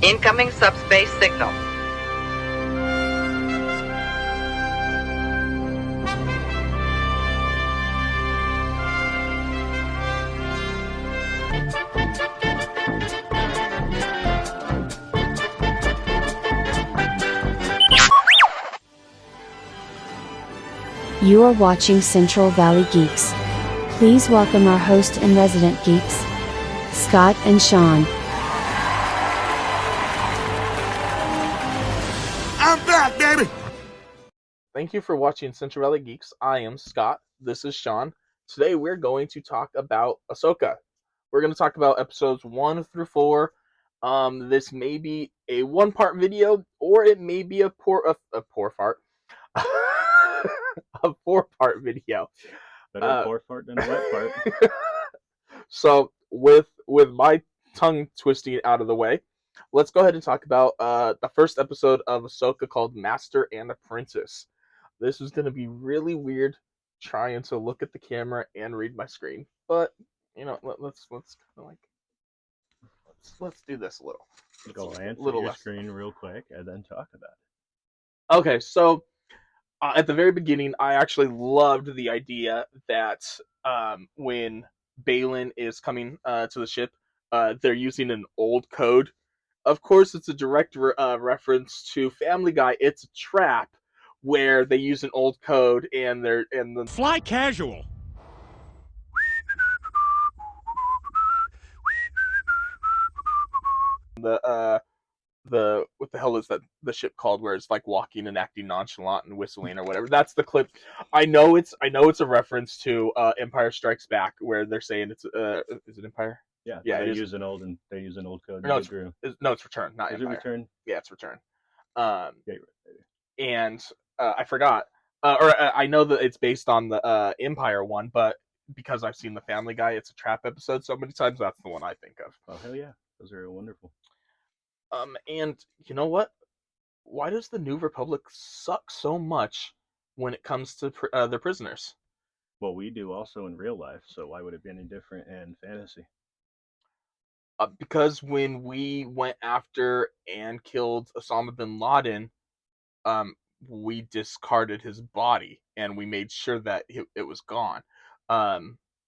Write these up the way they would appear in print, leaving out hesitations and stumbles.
Incoming subspace signal. You are watching Central Valley Geeks. Please welcome our host and resident geeks, Scott and Shawn. I'm back, baby! Thank you for watching Central Valley Geeks. I am Scott. This is Shawn. Today we're going to talk about Ahsoka. We're going to talk about episodes 1 through 4. This may be a one-part video, or it may be a four-part video. Better a poor fart than a wet fart. So with my tongue twisting out of the way, let's go ahead and talk about the first episode of Ahsoka called Master and Apprentice. This is going to be really weird trying to look at the camera and read my screen, but you know, let's kind of like let's do this a little. Go glance at your screen real quick and then talk about it. Okay, so at the very beginning, I actually loved the idea that when Balin is coming to the ship, they're using an old code. Of course, it's a direct reference to Family Guy. It's a trap where they use an old code and the Fly casual! the what the hell is that the ship called where it's like walking and acting nonchalant and whistling or whatever. That's the clip. I know it's a reference to Empire Strikes Back where they're saying it's is it Empire? Yeah, Yeah, they use an old code. No, it's Return, not Is Empire. it Return? Yeah, it's Return. Yeah, you're right. And I forgot, I know that it's based on the Empire one, but because I've seen the Family Guy, it's a trap episode so many times. That's the one I think of. Oh hell yeah, those are wonderful. And you know what? Why does the New Republic suck so much when it comes to their prisoners? Well, we do also in real life, so why would it be any different in fantasy? Because when we went after and killed Osama bin Laden, we discarded his body and we made sure that it was gone.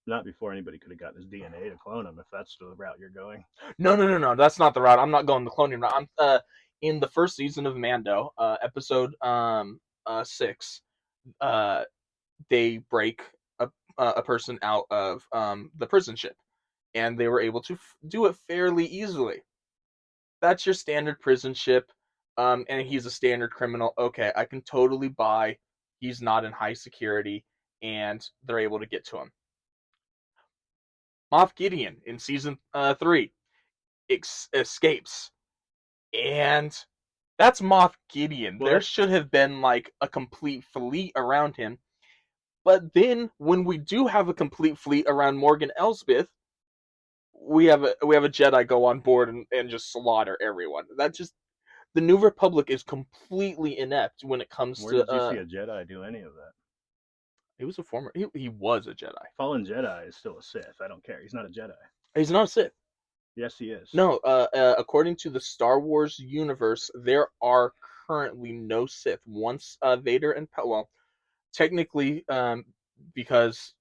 Not before anybody could have gotten his DNA to clone him, if that's the route you're going. No. That's not the route. I'm not going the cloning route. I'm in the first season of Mando, episode 6. They break a person out of the prison ship, and they were able to do it fairly easily. That's your standard prison ship, and he's a standard criminal. Okay, I can totally buy he's not in high security, and they're able to get to him. Moff Gideon in season 3 escapes, and that's Moff Gideon. Well, there should have been like a complete fleet around him, but then when we do have a complete fleet around Morgan Elsbeth, we have a Jedi go on board and just slaughter everyone. That just, the New Republic is completely inept when it comes Where to. Where did you see a Jedi do any of that? He was a former. He was a Jedi. Fallen Jedi is still a Sith. I don't care. He's not a Jedi. He's not a Sith. Yes, he is. No, according to the Star Wars universe, there are currently no Sith. Once Vader and technically, because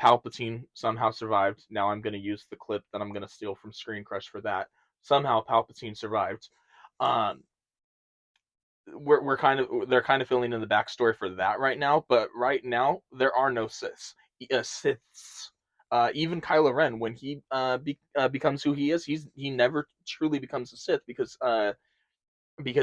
Palpatine somehow survived. Now I'm going to use the clip that I'm going to steal from Screen Crush for that. Somehow Palpatine survived. They're kind of filling in the backstory for that right now, but right now there are no Siths. Even Kylo Ren, when he becomes who he is, he never truly becomes a Sith because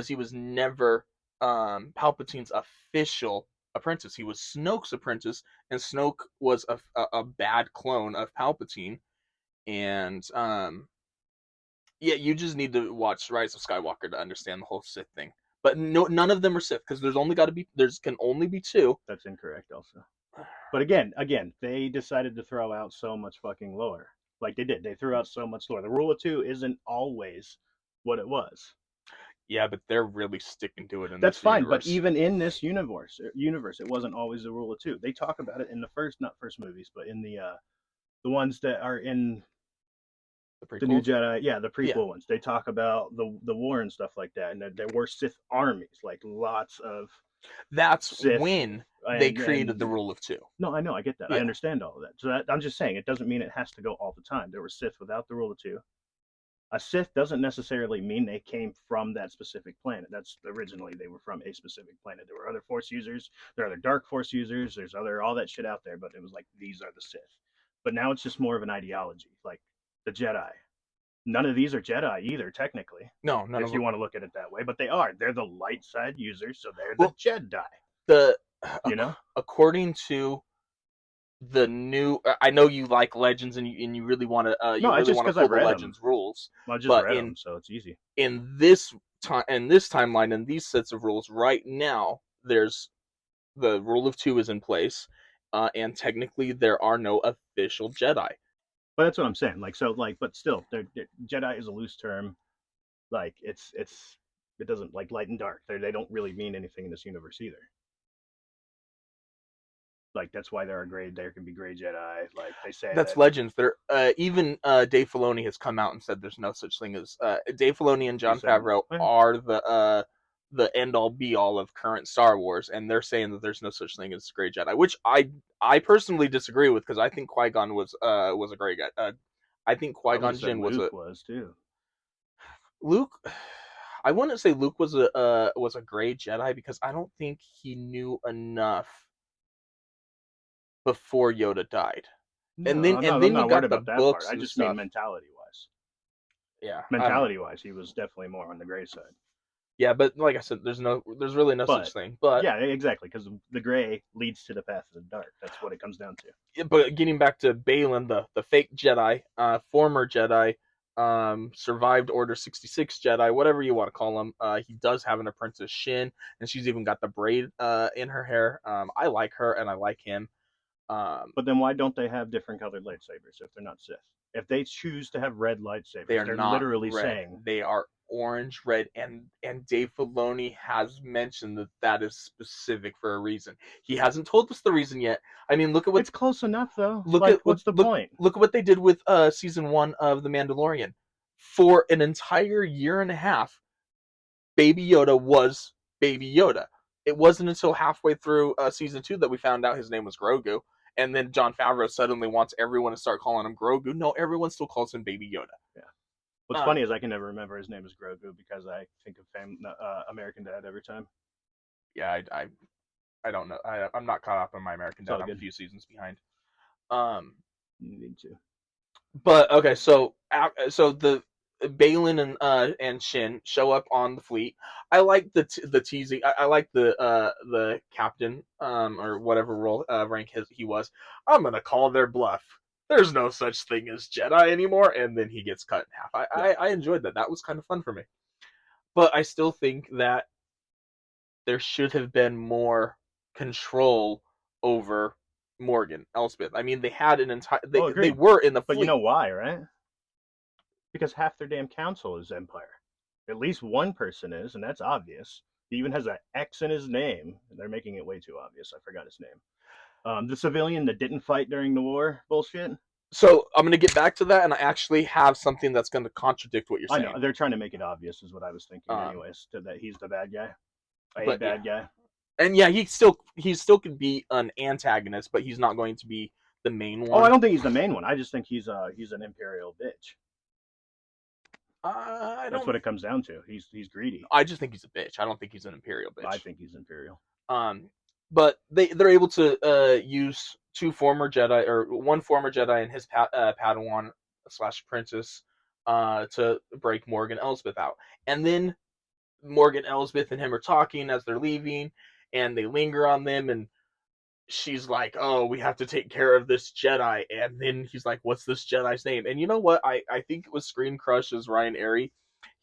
he was never Palpatine's official apprentice. He was Snoke's apprentice, and Snoke was a bad clone of Palpatine. And yeah, you just need to watch Rise of Skywalker to understand the whole Sith thing. But no, none of them are Sith because there can only be 2. That's incorrect, also. But again, they decided to throw out so much fucking lore. Like they did. They threw out so much lore. The rule of 2 isn't always what it was. Yeah, but they're really sticking to it. That's fine, but even in this universe, it wasn't always the rule of 2. They talk about it in the not first movies, but in the ones that are in The The new prequels. Jedi, the Yeah. prequel ones. They talk about the war and stuff like that, and there were Sith armies, like lots of That's Sith, when they created the and rule of two. no, I know, I get that, I Yeah. understand all of that. So I'm just saying, it doesn't mean it has to go all the time. There were Sith without the rule of two. A Sith doesn't necessarily mean they came from that specific planet. That's originally they were from a specific planet. There were other Force users, there are other Dark Force users, there's other all that shit out there, but it was like these are the Sith. But now it's just more of an ideology, like the Jedi. None of these are Jedi either, technically, No, none of if you them. want to look at it that way. But they are. They're the light side users, so they're the Well, Jedi. the You know? according to the new, I know you like Legends and you really want to No, it's just because pull I've the read them. Legends rules, I just but read them, so it's easy. in this time in this timeline and these sets of rules right now, there's the rule of two is in place, and technically there are no official Jedi. But that's what I'm saying. Like, so, like, but still, Jedi is a loose term. Like, it doesn't like light and dark. They don't really mean anything in this universe either. Like, that's why there can be gray Jedi. Like they say That's that. Legends. There, even Dave Filoni has come out and said there's no such thing as Dave Filoni and John Favreau are the end all be all of current Star Wars, and they're saying that there's no such thing as gray Jedi, which I personally disagree with because I think Qui-Gon was a gray guy. I think Qui-Gon Jinn was too. Luke. I wouldn't say Luke was a gray Jedi because I don't think he knew enough before Yoda died. No, And then I'm you not worried got the about that part. books I and just stuff. mean mentality wise. Yeah, Mentality wise, he was definitely more on the gray side. Yeah, but like I said, there's really no such thing. But yeah, exactly, because the gray leads to the path of the dark. That's what it comes down to. But getting back to Balin, the fake Jedi, former Jedi, survived Order 66 Jedi, whatever you want to call him. He does have an apprentice, Shin, and she's even got the braid in her hair. I like her and I like him. But then why don't they have different colored lightsabers if they're not Sith? If they choose to have red lightsabers, they're not literally red. saying They are orange red, and Dave Filoni has mentioned that is specific for a reason. He hasn't told us the reason yet. I mean, look at it's close enough though. What's the point? Look at what they did with season 1 of The Mandalorian. For an entire year and a half, Baby Yoda was Baby Yoda. It wasn't until halfway through season 2 that we found out his name was Grogu. And then Jon Favreau suddenly wants everyone to start calling him Grogu. No, everyone still calls him Baby Yoda. Yeah. What's funny is I can never remember his name is Grogu because I think of American Dad every time. Yeah, I don't know. I'm not caught up on my American Dad. I'm a few seasons behind. You need to. But okay, so the Balin and Shin show up on the fleet. I like the teasing. I like the captain or whatever role rank he was. I'm gonna call their bluff. There's no such thing as Jedi anymore, and then he gets cut in half. I enjoyed that. That was kind of fun for me. But I still think that there should have been more control over Morgan Elspeth. I mean, they had an entire they were in the fleet. But you know why, right? Because half their damn council is Empire. At least one person is, and that's obvious. He even has an X in his name. They're making it way too obvious. I forgot his name. The civilian that didn't fight during the war, bullshit. So I'm going to get back to that, and I actually have something that's going to contradict what you're saying. I know they're trying to make it obvious, is what I was thinking, anyways. That he's the bad guy, bad guy. And yeah, he still could be an antagonist, but he's not going to be the main one. Oh, I don't think he's the main one. I just think he's an imperial bitch. That's what it comes down to. He's greedy. I just think he's a bitch. I don't think he's an imperial bitch. I think he's imperial. But they're able to use one former Jedi and his Padawan / apprentice to break Morgan Elsbeth out. And then Morgan Elsbeth and him are talking as they're leaving, and they linger on them, and she's like, oh, we have to take care of this Jedi. And then he's like, what's this Jedi's name? And you know what? I think it was Screen Crush's Ryan Airy.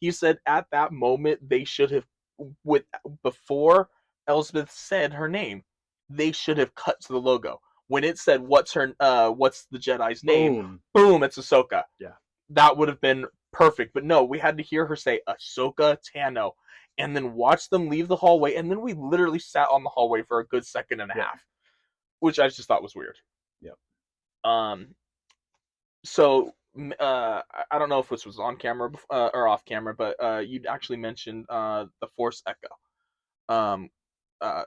He said at that moment they should have, before Elsbeth said her name, they should have cut to the logo. When it said what's the Jedi's name, boom, it's Ahsoka. Yeah. That would have been perfect. But no, we had to hear her say Ahsoka Tano, and then watch them leave the hallway, and then we literally sat on the hallway for a good second and a half, which I just thought was weird. Yep. So I don't know if this was on camera or off camera, but you'd actually mentioned the Force Echo. Um, uh,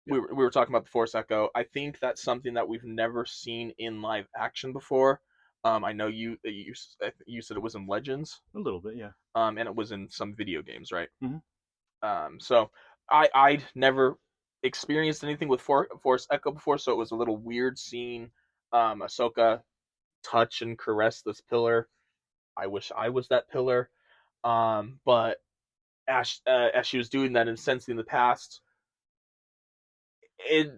we were talking about the Force Echo. I think that's something that we've never seen in live action before. I know you said it was in Legends. A little bit, yeah. And it was in some video games, right? Mm-hmm. So I'd never experienced anything with Force Echo before, so it was a little weird seeing Ahsoka touch and caress this pillar. I wish I was that pillar. But as she was doing that and sensing the past, it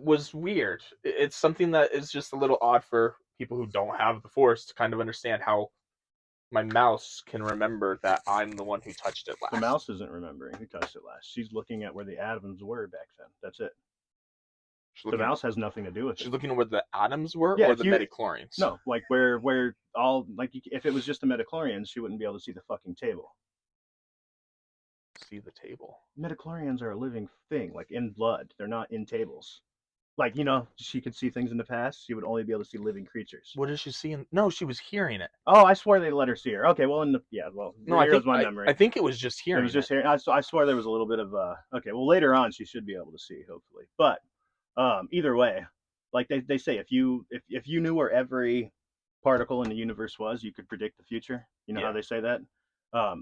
was weird. It's something that is just a little odd for people who don't have the Force to kind of understand how my mouse can remember that I'm the one who touched it last. The mouse isn't remembering who touched it last. She's looking at where the atoms were back then. That's it. The mouse has nothing to do with it. She's looking at where the atoms were, Yeah, or the midichlorians. No, like where all like if it was just the midichlorians, she wouldn't be able to see the fucking table. See the table. Midichlorians are a living thing, like in blood. They're not in tables. Like, she could see things in the past. She would only be able to see living creatures. What is she seeing? No, she was hearing it. Oh, I swear they let her see her. Okay, well, no, I think it was just hearing. It was just hearing. I swear there was a little bit of okay, well, later on she should be able to see, hopefully. But either way, like they say, if you knew where every particle in the universe was, you could predict the future. You know how they say that?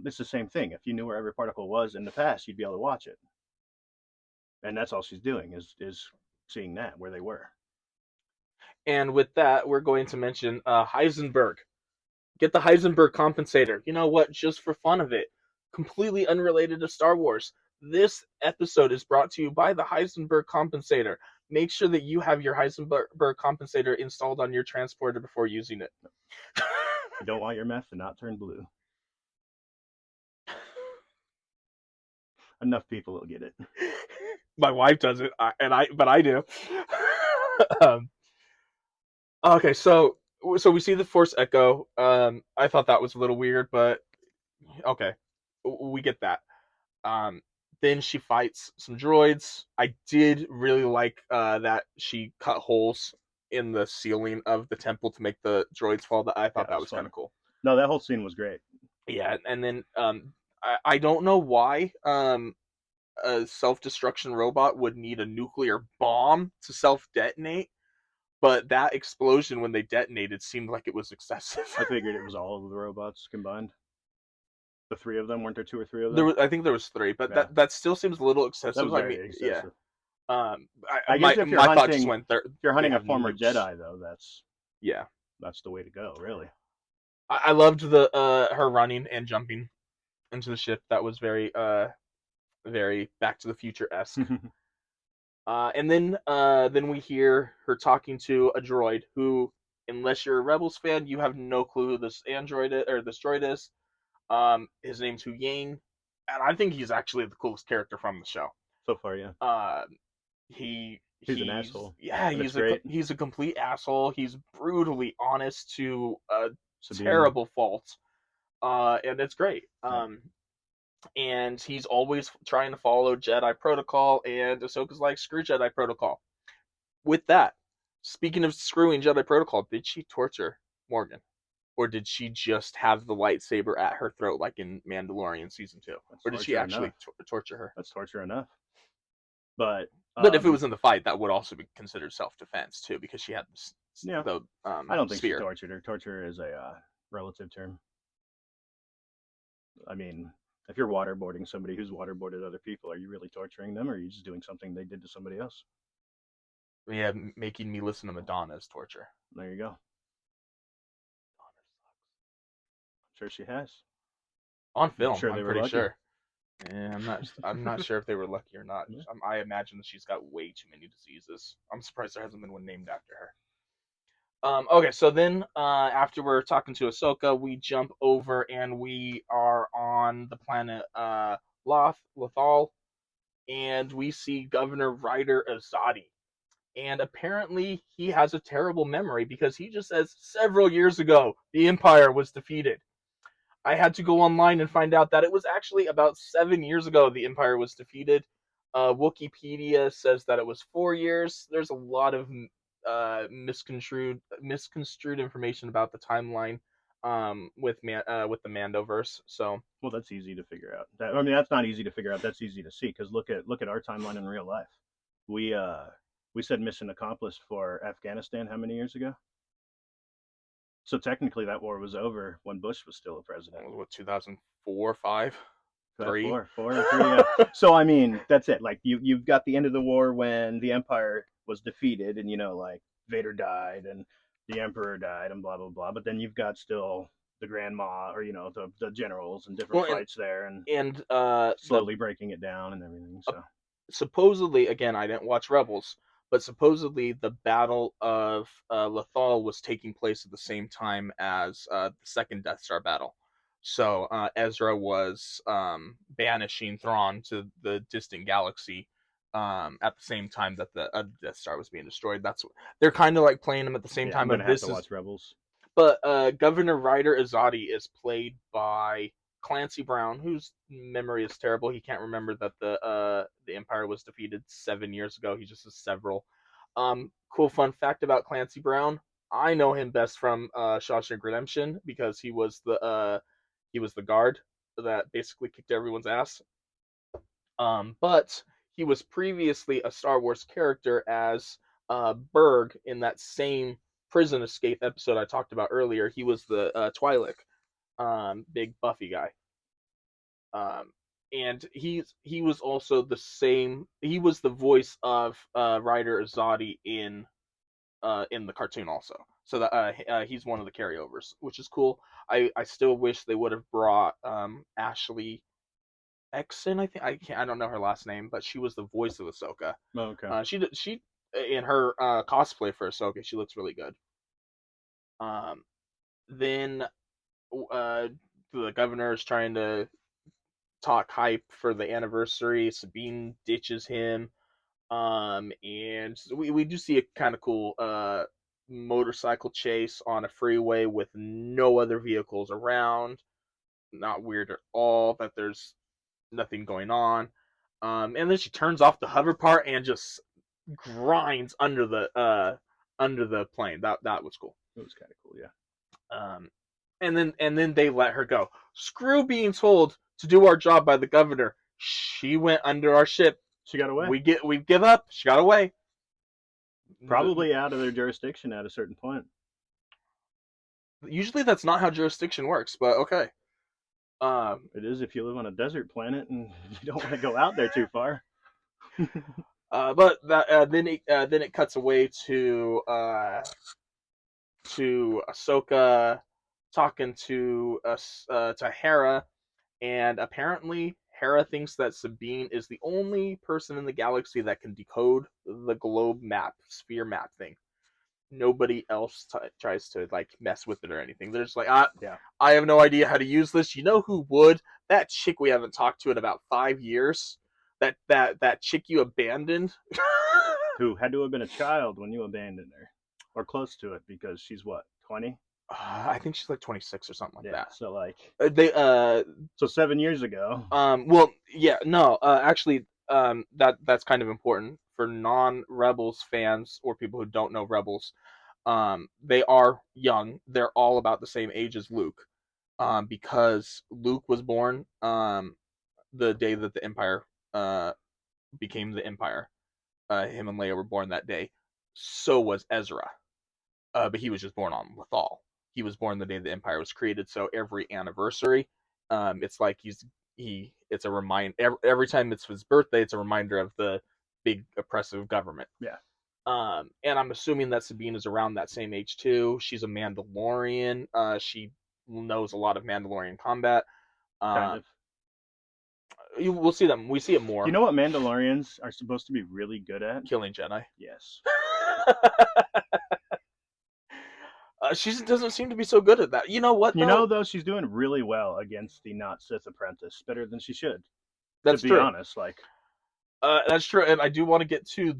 It's the same thing. If you knew where every particle was in the past, you'd be able to watch it. And that's all she's doing is seeing that where they were. And with that, we're going to mention Heisenberg. Get the Heisenberg compensator. You know what? Just for fun of it, completely unrelated to Star Wars. This episode is brought to you by the Heisenberg compensator. Make sure that you have your Heisenberg compensator installed on your transporter before using it. You don't want your meth to not turn blue. Enough people will get it. My wife doesn't, but I do. Okay, so we see the Force Echo. I thought that was a little weird, but okay, we get that. Then she fights some droids. I did really like that she cut holes in the ceiling of the temple to make the droids fall. I thought that was kind of cool. No, that whole scene was great. Yeah, and then I don't know why a self-destruction robot would need a nuclear bomb to self-detonate, but that explosion when they detonated seemed like it was excessive. I figured it was all of the robots combined. The three of them, weren't there 2 or 3 of them? I think there was 3, but that still seems a little excessive. That was very excessive. Yeah. I guess if you're hunting a former nukes. Jedi, though, that's yeah, that's the way to go, really. I loved the her running and jumping into the ship. That was very very Back to the Future-esque. And then we hear her talking to a droid who, unless you're a Rebels fan, you have no clue who this android is, or this droid is. His name's Hu Yang, and I think he's actually the coolest character from the show. So far, yeah. He's an asshole. Yeah, he's a complete asshole. He's brutally honest to a terrible fault. And it's great. And he's always trying to follow Jedi protocol, and Ahsoka's like, screw Jedi protocol. With that, speaking of screwing Jedi protocol, did she torture Morgan? Or did she just have the lightsaber at her throat like in Mandalorian Season 2? Or did she actually torture her? That's torture enough. But if it was in the fight, that would also be considered self-defense, too, because she had the I don't think spear. she tortured her. Torture is a relative term. I mean, if you're waterboarding somebody who's waterboarded other people, are you really torturing them, or are you just doing something they did to somebody else? Yeah, making me listen to Madonna is torture. There you go. I'm sure she has. On film, I'm pretty sure. Yeah, I'm not sure if they were lucky or not. Yeah. I imagine that she's got way too many diseases. I'm surprised there hasn't been one named after her. Okay, so then after we're talking to Ahsoka, we jump over and we are on the planet Lothal, and we see Governor Ryder Azadi. And apparently he has a terrible memory because he just says several years ago the Empire was defeated. I had to go online and find out that it was actually about 7 years ago the Empire was defeated. Wikipedia says that it was 4 years. There's a lot of misconstrued information about the timeline with the Mandoverse. So Well, that's easy to figure out. I mean, that's not easy to figure out. That's easy to see because look at our timeline in real life. We we said mission accomplished for Afghanistan how many years ago? So technically, that war was over when Bush was still a president. what, 2004, 5, That 3? four and three. Yeah. So I mean, that's it. Like you've got the end of the war when the Empire was defeated, and like Vader died and the Emperor died and blah blah blah. But then you've got still the Grandma or the generals and different Well, fights there and and slowly breaking it down and everything. So supposedly, again, I didn't watch Rebels, but supposedly the Battle of Lothal was taking place at the same time as the second Death Star battle. So Ezra was banishing Thrawn to the distant galaxy at the same time that the Death Star was being destroyed. They're kind of like playing them at the same yeah, time. I'm gonna have to watch Rebels. But Governor Ryder Azadi is played by Clancy Brown, whose memory is terrible. He can't remember that the Empire was defeated 7 years ago. He just has several. Cool fun fact about Clancy Brown: I know him best from Shawshank Redemption because he was the guard that basically kicked everyone's ass. But he was previously a Star Wars character as Berg in that same prison escape episode I talked about earlier. He was the Twi'lek, big Buffy guy. And he was also the same. He was the voice of Ryder Azadi in the cartoon also. So that he's one of the carryovers, which is cool. I still wish they would have brought Ashley Exon. I don't know her last name, but she was the voice of Ahsoka. Oh, okay. She in her cosplay for Ahsoka, she looks really good. Then the governor is trying to talk hype for the anniversary. Sabine ditches him. And we do see a kind of cool motorcycle chase on a freeway with no other vehicles around. Not weird at all that there's nothing going on. And then she turns off the hover part and just grinds under the plane. That was cool. It was kind of cool, yeah. And then they let her go. Screw being told to do our job by the governor. She went under our ship. She got away. We give up. She got away. Probably out of their jurisdiction at a certain point. Usually that's not how jurisdiction works, but okay. It is if you live on a desert planet and you don't want to go out there too far. But then it cuts away to Ahsoka talking to Hera, and apparently Hera thinks that Sabine is the only person in the galaxy that can decode the globe map, sphere map thing. Nobody else tries to like mess with it or anything. They're just like, yeah. I have no idea how to use this. You know who would? That chick we haven't talked to in about 5 years. That chick you abandoned. Who had to have been a child when you abandoned her, or close to it, because she's what, 20? I think she's like 26 or something like that. So like so 7 years ago. Well, yeah, no, actually, that's kind of important for non-Rebels fans or people who don't know Rebels. They are young. They're all about the same age as Luke, because Luke was born the day that the Empire became the Empire. Him and Leia were born that day. So was Ezra, but he was just born on Lothal. He was born the day the Empire was created. So every anniversary, it's like it's a reminder. Every time it's his birthday, it's a reminder of the big oppressive government. Yeah. And I'm assuming that Sabine is around that same age too. She's a Mandalorian. She knows a lot of Mandalorian combat. Kind of. We'll see them. We see it more. You know what Mandalorians are supposed to be really good at? Killing Jedi. Yes. She doesn't seem to be so good at that. You know what? Though she's doing really well against the not Sith apprentice, better than she should. That's to be true. honest, like. That's true, and I do want to get to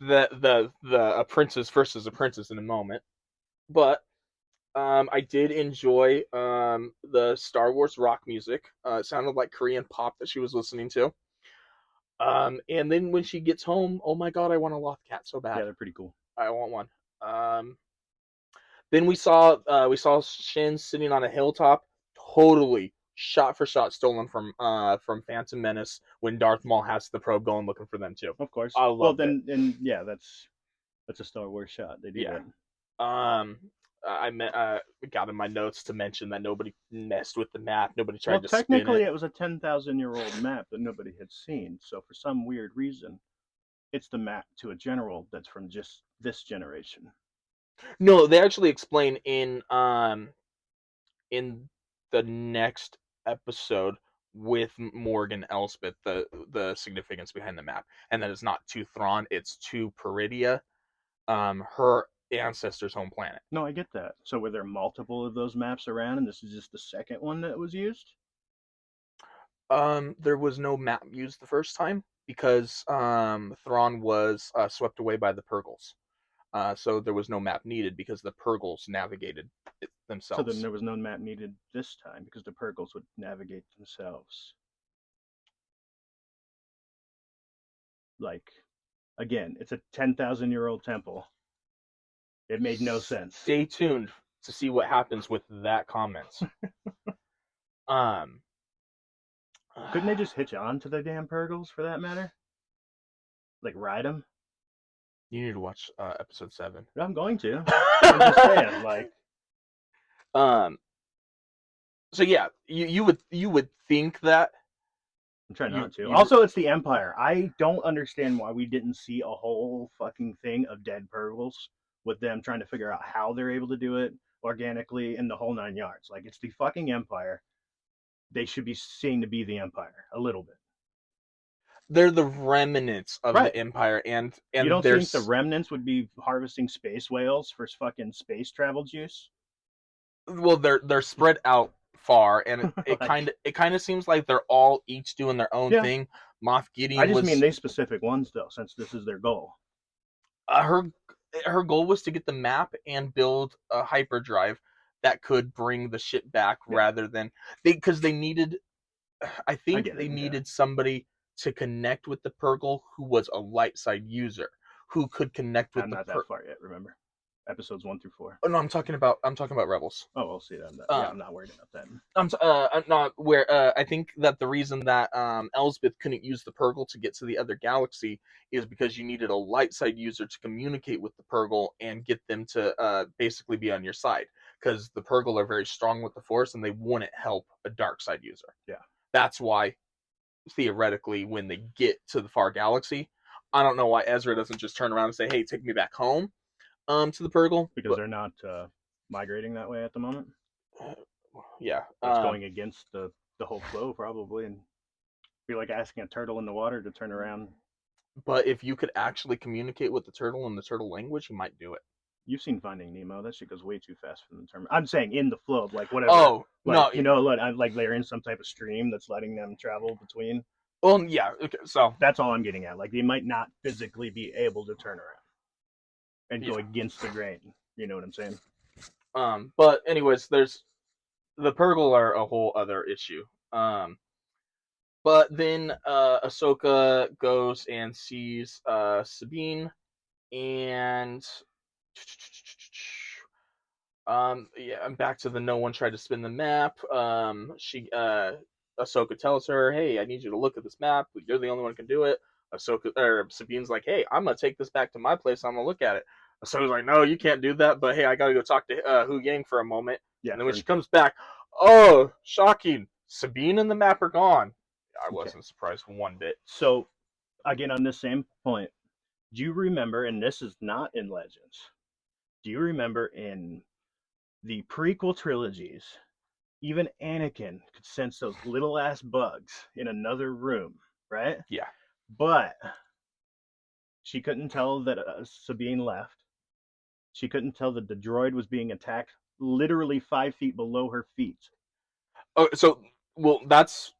the apprentice versus apprentice in a moment, but I did enjoy the Star Wars rock music. It sounded like Korean pop that she was listening to. And then when she gets home, oh my god, I want a Loth cat so bad. Yeah, they're pretty cool. I want one. Then we saw Shin sitting on a hilltop, totally shot for shot stolen from Phantom Menace when Darth Maul has the probe going looking for them too. Of course. I Well, loved it. then yeah, that's a Star Wars shot. They do Yeah. that. I got in my notes to mention that nobody messed with the map. Nobody tried Well, to spin technically, it. it was a 10,000-year-old map that nobody had seen. So for some weird reason, it's the map to a general that's from just this generation. No, they actually explain in the next episode with Morgan Elspeth the significance behind the map, and that it's not to Thrawn, it's to Peridia, her ancestor's home planet. No, I get that. So were there multiple of those maps around, and this is just the second one that was used? There was no map used the first time because Thrawn was swept away by the Purgles. So there was no map needed because the Purgles navigated it So then themselves. there was no map needed this time because the Purgles would navigate themselves. Like, again, it's a 10,000-year-old temple. It made no sense. Stay tuned to see what happens with that comment. um, Couldn't they just hitch on to the damn Purgles for that matter? Like ride them? You need to watch episode 7. I'm going to. I'm just saying, like. So yeah, you would think that. I'm trying not to. You- Also, it's the Empire. I don't understand why we didn't see a whole fucking thing of dead Purgles with them trying to figure out how they're able to do it organically in the whole 9 yards. Like, it's the fucking Empire. They should be seen to be the Empire a little bit. They're the remnants of Right. the Empire, and You don't there's think the remnants would be harvesting space whales for fucking space travel juice? well, they're spread out far, and it Like- kind of seems like they're all each doing their own Yeah. thing. Moff I Gideon just was mean these specific ones, though, since this is their goal. Her goal was to get the map and build a hyperdrive that could bring the ship back Yeah. rather than because they needed. I think get it, they yeah. needed somebody to connect with the Purgle who was a light side user who could connect with I'm the not that far yet, remember? Episodes 1 through 4. Oh no, I'm talking about Rebels. Oh, we'll see that. Yeah, I'm not worried about that. I'm not where I think that the reason that Elsbeth couldn't use the Purgle to get to the other galaxy is because you needed a light side user to communicate with the Purgle and get them to basically be on your side, because the Purgle are very strong with the Force and they wouldn't help a dark side user. Yeah. That's why theoretically when they get to the far galaxy, I don't know why Ezra doesn't just turn around and say, "Hey, take me back home." To the Purgle, Because they're not migrating that way at the moment. Yeah, It's going against the whole flow probably, and be like asking a turtle in the water to turn around. But if you could actually communicate with the turtle in the turtle language, you might do it. You've seen Finding Nemo. That shit goes way too fast for the term. I'm saying in the flow of like whatever. Oh like, no, like they're in some type of stream that's letting them travel between. well, yeah. Okay, so That's all I'm getting at. Like they might not physically be able to turn around and go Yeah. against the grain. You know what I'm saying? but anyways, there's the Purgle are a whole other issue. But then Ahsoka goes and sees Sabine, and yeah, I'm back to the no one tried to spin the map. Ahsoka tells her, "Hey, I need you to look at this map. You're the only one who can do it." Sabine's like, "Hey, I'm gonna take this back to my place. I'm gonna look at it." Ahsoka's like, "No, you can't do that. But hey, I gotta go talk to Hu Yang for a moment." Yeah. And then when she comes back, oh, shocking! Sabine and the map are gone. I wasn't surprised one bit. So, again, on this same point, do you remember, and this is not in Legends, do you remember in the prequel trilogies, even Anakin could sense those little ass bugs in another room, right? Yeah. But she couldn't tell that Sabine left. She couldn't tell that the droid was being attacked literally 5 feet below her feet. Oh, so well, that's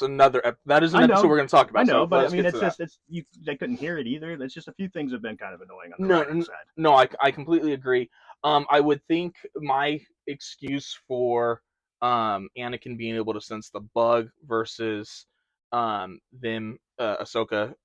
another. That is an I know. episode we're going to talk about. I know, so but I let's mean, get to it's that. just they couldn't hear it either. There's just a few things have been kind of annoying on the No, writing side. No, I completely agree. I would think my excuse for Anakin being able to sense the bug versus them Ahsoka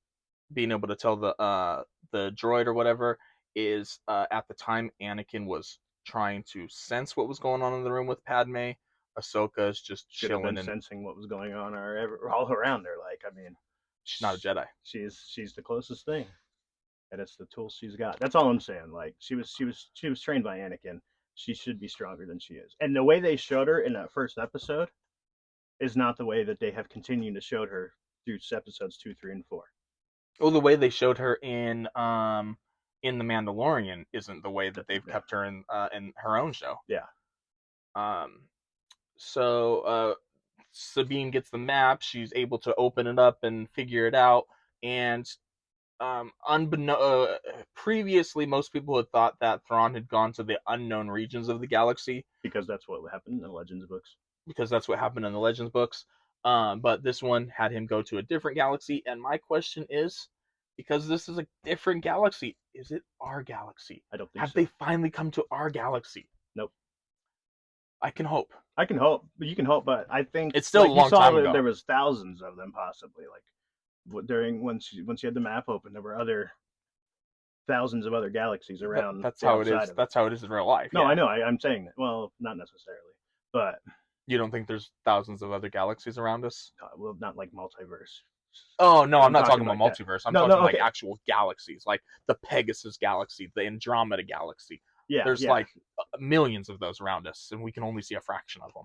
being able to tell the droid or whatever is at the time Anakin was trying to sense what was going on in the room with Padme. Ahsoka is just Should have chilling been and sensing what was going on all around her. Like, I mean, she's not a Jedi. She's the closest thing, and it's the tools she's got. That's all I'm saying. Like, she was trained by Anakin. She should be stronger than she is. And the way they showed her in that first episode is not the way that they have continued to show her through episodes 2, 3, and 4. Well, the way they showed her in The Mandalorian isn't the way that they've kept her in her own show. Yeah. So Sabine gets the map. She's able to open it up and figure it out. And previously, most people had thought that Thrawn had gone to the unknown regions of the galaxy. Because that's what happened in the Legends books. But this one had him go to a different galaxy. And my question is, because this is a different galaxy, is it our galaxy? I don't think Have so. they finally come to our galaxy? Nope. I can hope. But you can hope, but I think it's still a long time ago. There was thousands of them, possibly. Like during when she had the map open, there were thousands of other galaxies around. That's how it is. That's how it is in real life. No, yeah. I know. I'm saying that. Well, not necessarily, but you don't think there's thousands of other galaxies around us? Well, not like multiverse. Oh no, I'm not talking about multiverse. I'm talking like okay. actual galaxies, like the Pegasus galaxy, the Andromeda galaxy. Yeah, there's like millions of those around us, and we can only see a fraction of them.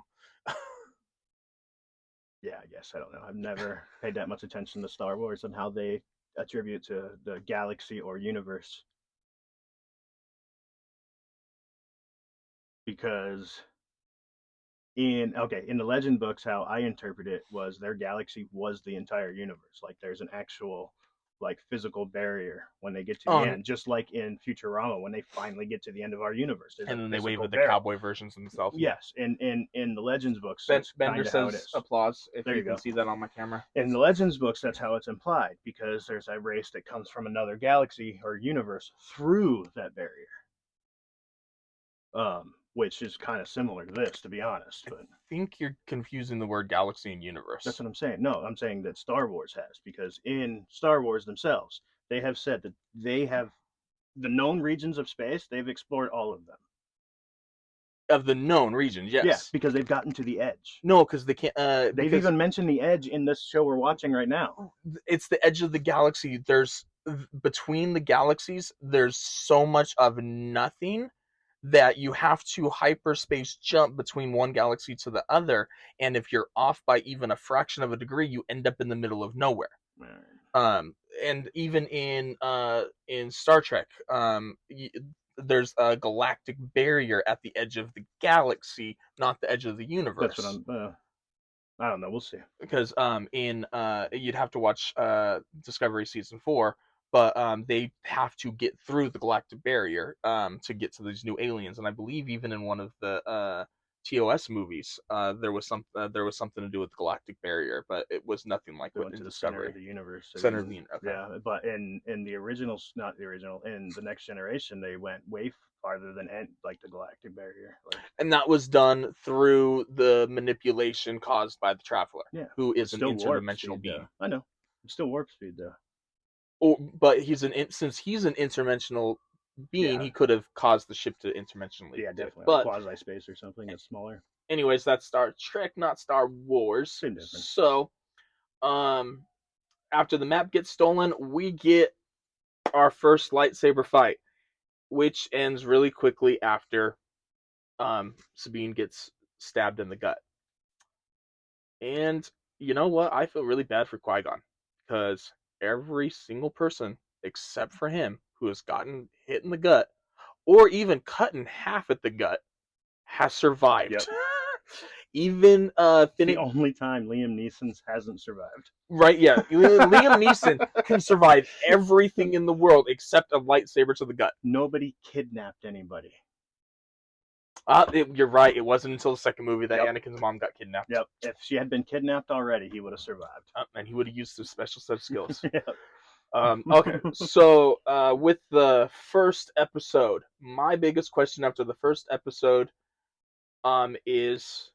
Yeah, I guess I don't know. I've never paid that much attention to Star Wars and how they attribute to the galaxy or universe, because in the Legend books, how I interpret it was their galaxy was the entire universe. Like, there's an actual like physical barrier when they get to the end, just like in Futurama when they finally get to the end of our universe. And then they wave at the cowboy versions themselves. Yes, in the Legends books, Bender says applause if you can see that on my camera. In the Legends books, that's how it's implied, because there's a race that comes from another galaxy or universe through that barrier. Which is kind of similar to this, to be honest. But I think you're confusing the word galaxy and universe. That's what I'm saying. No, I'm saying that Star Wars has, because in Star Wars themselves, they have said that they have the known regions of space. They've explored all of them. Of the known regions, yes. Yeah, because they've gotten to the edge. No, because they can't. They've even mentioned the edge in this show we're watching right now. It's the edge of the galaxy. There's between the galaxies. There's so much of nothing that you have to hyperspace jump between one galaxy to the other, and if you're off by even a fraction of a degree, you end up in the middle of nowhere. Right. And even in Star Trek, there's a galactic barrier at the edge of the galaxy, not the edge of the universe. That's what I don't know. We'll see. Because you'd have to watch Discovery season 4. But they have to get through the galactic barrier to get to these new aliens, and I believe even in one of the TOS movies, there was something to do with the galactic barrier, but it was nothing like what in Discovery. Center of the universe. Center of the universe. Okay. Yeah, but in the originals, not the original, in the Next Generation, they went way farther than like the galactic barrier. And that was done through the manipulation caused by the Traveler, who is an interdimensional being. I know. It's still warp speed though. But since he's an interdimensional being, he could have caused the ship to interdimensionally. Yeah, definitely. But quasi space or something that's smaller. Anyways, that's Star Trek, not Star Wars. Same difference. So, after the map gets stolen, we get our first lightsaber fight, which ends really quickly after Sabine gets stabbed in the gut. And you know what? I feel really bad for Qui-Gon, because every single person except for him who has gotten hit in the gut or even cut in half at the gut has survived. Yep. Even the only time Liam Neeson hasn't survived. Right, yeah. Liam Neeson can survive everything in the world except a lightsaber to the gut. Nobody kidnapped anybody. You're right. It wasn't until the second movie that Anakin's mom got kidnapped. Yep. If she had been kidnapped already, he would have survived. And he would have used his special set of skills. Yep. Okay, so with the first episode, my biggest question after the first episode is,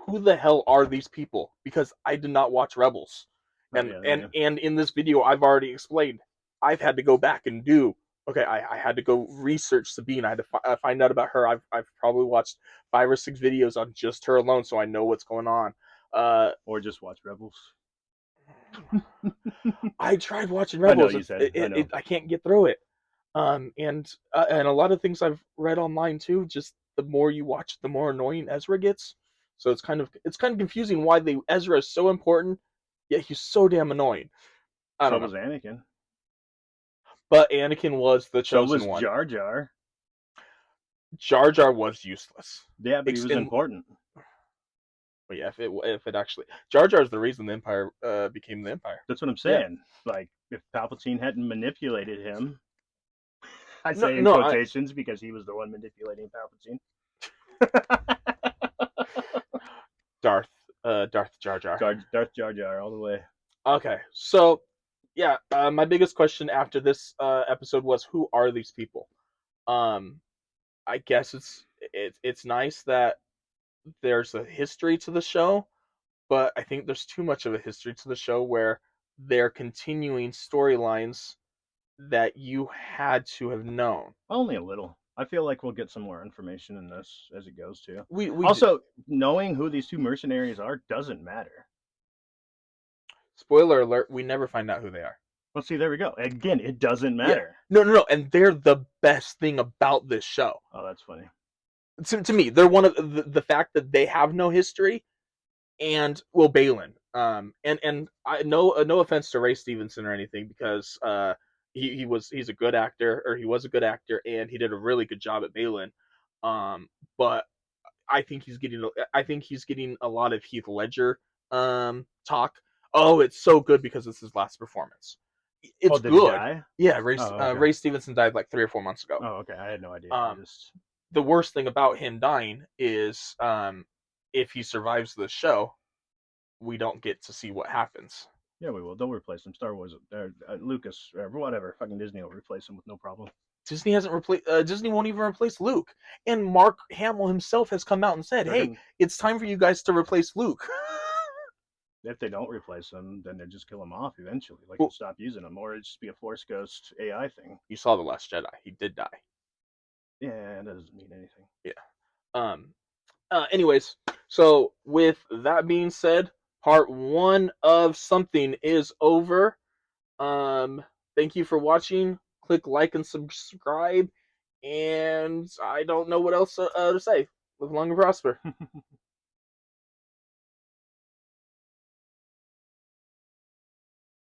who the hell are these people? Because I did not watch Rebels. And in this video, I've already explained, I've had to go back and do Okay, I had to go research Sabine. I had to find out about her. I've probably watched 5 or 6 videos on just her alone, so I know what's going on. Or just watch Rebels. I tried watching I know Rebels. you said. I know. I can't get through it. And a lot of things I've read online too. Just the more you watch, the more annoying Ezra gets. So it's kind of confusing why Ezra is so important, yet he's so damn annoying. I So don't know. was Anakin. But Anakin was the So chosen was one. Jar Jar. Jar Jar was useless. Yeah, but he was important. But yeah, if it actually Jar Jar is the reason the Empire became the Empire. That's what I'm Yeah. saying. Like, if Palpatine hadn't manipulated him, I No, say in no, quotations because he was the one manipulating Palpatine. Darth Jar Jar. Darth Jar Jar all the way. Okay, so yeah, my biggest question after this episode was, who are these people? Um, I guess it's nice that there's a history to the show, but I think there's too much of a history to the show where they're continuing storylines that you had to have known. Only a little. I feel like we'll get some more information in this as it goes too. We Also, knowing who these two mercenaries are doesn't matter. Spoiler alert, we never find out who they are. Well, see, there we go. Again, it doesn't matter. No, and they're the best thing about this show. Oh, that's funny. To me, they're one of the fact that they have no history, and well, Balin. And I no offense to Ray Stevenson or anything, because he's a good actor, or he was a good actor, and he did a really good job at Balin. But I think he's getting a lot of Heath Ledger talk. Oh, it's so good because it's his last performance. It's did he good. die? Yeah, Okay. Ray Stevenson died like 3 or 4 months ago. Oh, okay. I had no idea. The worst thing about him dying is if he survives the show, we don't get to see what happens. Yeah, we will. They'll replace him. Star Wars, Lucas, or whatever. Fucking Disney will replace him with no problem. Disney won't even replace Luke. And Mark Hamill himself has come out and said, "Hey, it's time for you guys to replace Luke." If they don't replace him, then they just kill him off eventually. Like, well, stop using him, or it just be a Force Ghost AI thing. You saw The Last Jedi; he did die. Yeah, that doesn't mean anything. Yeah. Anyways, so with that being said, part 1 of something is over. Thank you for watching. Click like and subscribe. And I don't know what else to say. Live long and prosper.